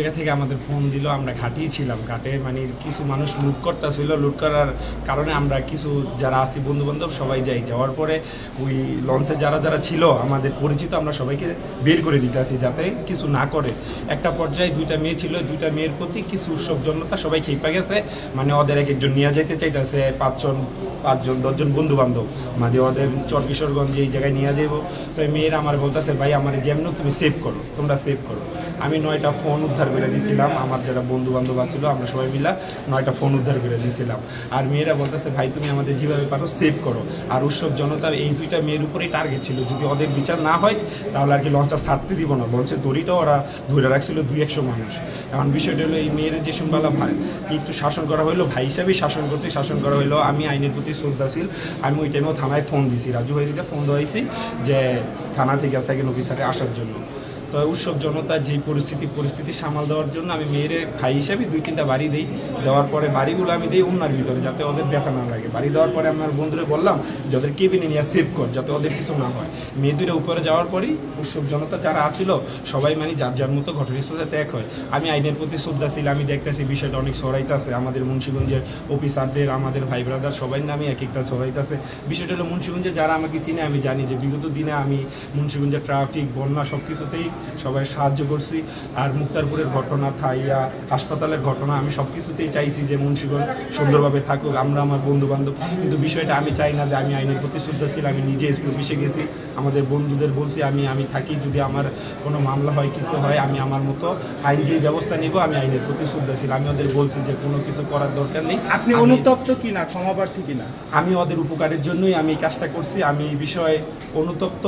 জায়গা থেকে আমাদের ফোন দিল, আমরা ঘাটেই ছিলাম। ঘাটে মানে কিছু মানুষ লুট করতেছিল, লুট করার কারণে আমরা কিছু যারা আছি বন্ধুবান্ধব সবাই যাওয়ার পরে ওই লঞ্চে যারা যারা ছিল আমাদের পরিচিত, আমরা সবাইকে বের করে দিতে আসি যাতে কিছু না করে। একটা পর্যায়ে 2টা মেয়ে ছিল, 2টা মেয়ের প্রতি কিছু উৎসবজনতা সবাই খেপে গেছে, মানে ওদের এক একজন নিয়ে যাইতে চাইতেছে, 5জন 10জন বন্ধু বান্ধব, মানে ওদের চরকিশোরগঞ্জে এই জায়গায় নিয়ে যাবো। তো এই মেয়েরা আমার বলতেছে ভাই আমার যেমন তুমি সেভ করো, তোমরা সেভ করো। আমি 9টা ফোন উদ্ধার করে দিয়েছিলাম, আমার যারা বন্ধু বান্ধব আসছিল আমরা সবাই মিলে 9টা ফোন উদ্ধার করে দিয়েছিলাম। আর মেয়েরা বলতেছে ভাই তুমি আমাদের যেভাবে পারো সেভ করো। আর উৎসব জনতার এই 2টা মেয়ের উপরেই টার্গেট ছিল, যদি ওদের বিচার না হয় তাহলে আর কি লঞ্চটা ছাড়তে দিব না। লঞ্চের দড়িটাও ওরা ধরে রাখছিল 200 মানুষ। এখন বিষয়টা হলো এই মেয়ের যে শুনবালা ভাই একটু শাসন করা হইলো, ভাই হিসাবেই শাসন করছি, শাসন করা হইলো। আমি আইনের প্রতি শ্রদ্ধাশীল, আমি ওই টাইমেও থানায় ফোন দিছি, রাজু ভাইকে ফোন দেওয়াইছি যে থানা থেকে সেকেন্ড অফিসারে আসার জন্য। তো উৎসব জনতা যে পরিস্থিতি সামাল দেওয়ার জন্য আমি মেয়ের ভাই হিসাবে 2-3টা বাড়ি দিই। দেওয়ার পরে বাড়িগুলো আমি দিই অন্যার ভিতরে যাতে ওদের দেখা না লাগে। বাড়ি দেওয়ার পরে আমার বন্ধুরা বললাম যে ওদের কেবিনে নিয়ে সেভ কর যাতে ওদের কিছু না হয়। মেয়ে 2টা উপরে যাওয়ার পরেই উৎসব জনতা যারা আসছিল সবাই মানে যার যার মতো ঘটনাস্থলে ত্যাগ হয়। আমি আইনের প্রতি শ্রদ্ধাশীল, আমি দেখতেছি বিষয়টা অনেক ছড়াইতেছে আমাদের মুন্সিগঞ্জের অফিসারদের, আমাদের ভাই ব্রাদার সবাই নামে এক একটা ছড়াইতেছে। বিষয়টা হলো মুন্সিগঞ্জে যারা আমাকে চিনে আমি জানি যে বিগত দিনে আমি মুন্সিগঞ্জের ট্রাফিক বন্যা সব কিছুতেই সবাই সাহায্য করছি। আর মুক্তারপুরের ঘটনা, থাইয়া হাসপাতালের ঘটনা, আমি সব কিছুতেই চাইছি যে মুন্সিগঞ্জ সুন্দরভাবে থাকুক, আমরা আমার বন্ধু বান্ধব। কিন্তু বিষয়টা আমি চাই না যে আমি আইনের প্রতি শ্রদ্ধাশীল, আমি নিজে এসপি অফিসে গেছি, আমাদের বন্ধুদের বলছি আমি থাকি, যদি আমার কোনো মামলা হয় কিছু হয় আমি আমার মতো আইন যে ব্যবস্থা নিব, আমি আইনের প্রতি শ্রদ্ধাশীল। আমি ওদের বলছি যে কোনো কিছু করার দরকার নেই। আপনি অনুতপ্ত কিনা, ক্ষমাপ্রার্থী কিনা? আমি ওদের উপকারের জন্যই আমি এই কাজটা করছি। আমি এই বিষয়ে অনুতপ্ত,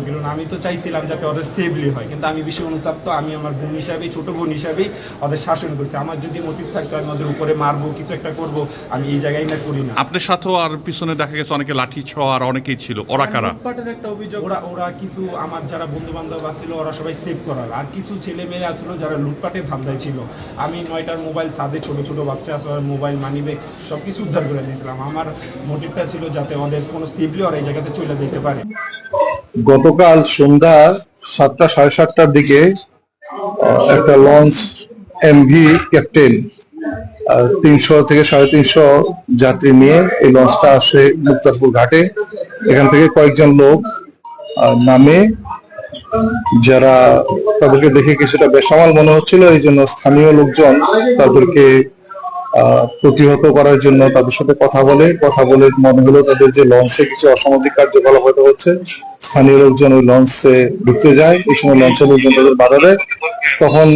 কারণ আমি তো চাইছিলাম যাতে ওদের সেফলি হয়, কিন্তু আমি বিষয়ে অনুতপ্ত। আমি আমার বোন হিসাবেই, ছোটো বোন হিসাবেই ওদের শাসন করছি। আমার যদি মোটিভ থাকতো আমি ওদের উপরে মারবো, কিছু একটা করবো, আমি এই জায়গায় না করি না। আপনার সাথেও আর পিছনে দেখা গেছে অনেকে লাঠি ছোঁয়া আর অনেকেই ছিল, ওরা কারা? লুটপাটের একটা অভিযোগ। ওরা কিছু আমার যারা বন্ধু বান্ধব আসছিল ওরা সবাই সেভ করার, আর কিছু ছেলে মেয়ে আসছিল যারা লুটপাটের ধান্দায় ছিল। আমি 9টার মোবাইল, সাথে ছোটো ছোটো বাচ্চা আছে, মোবাইল মানিব্যাগ সব কিছু উদ্ধার করে দিয়েছিলাম। আমার মোটিভটা ছিল যাতে ওদের কোনো সেফলি ওরা এই জায়গাতে চলে যেতে পারে। গতকাল সন্ধ্যা 7টা সাড়ে 7টার দিকে একটা লঞ্চ এমভি ক্যাপ্টেন 300 থেকে 350 যাত্রী নিয়ে এই লঞ্চটা আসে মুক্তারপুর ঘাটে। এখান থেকে কয়েকজন লোক নামে, যারা তাদেরকে দেখে কিছুটা বেসামাল মনে হচ্ছিল, এই জন্য স্থানীয় লোকজন তাদেরকে প্রতিহত করার জন্য তাদের সাথে কথা বলে মনে হলো তাদের যে লঞ্চে কিছু অসামাজিক কার্যকলাপ হয়তো হচ্ছে। স্থানীয় লোকজন ওই লঞ্চে ঢুকতে যায়, এই সময় লঞ্চের লোকজন তাদের বাধা দেয়। তখন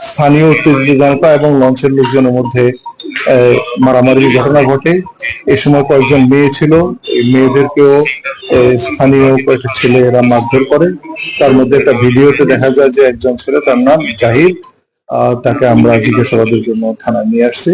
স্থানীয় উত্তেজিত জনতা এবং লঞ্চের লোকজনের মধ্যে মারামারির ঘটনা ঘটে। এই সময় কয়েকজন মেয়ে ছিল, এই মেয়েদেরকেও স্থানীয় কয়েকটা ছেলে এরা মারধর করে। তার মধ্যে একটা ভিডিওতে দেখা যায় যে একজন ছেলে, তার নাম জাহিদ, তাকে আমরা জিজ্ঞাসাবাদের জন্য থানায় নিয়ে আসছি।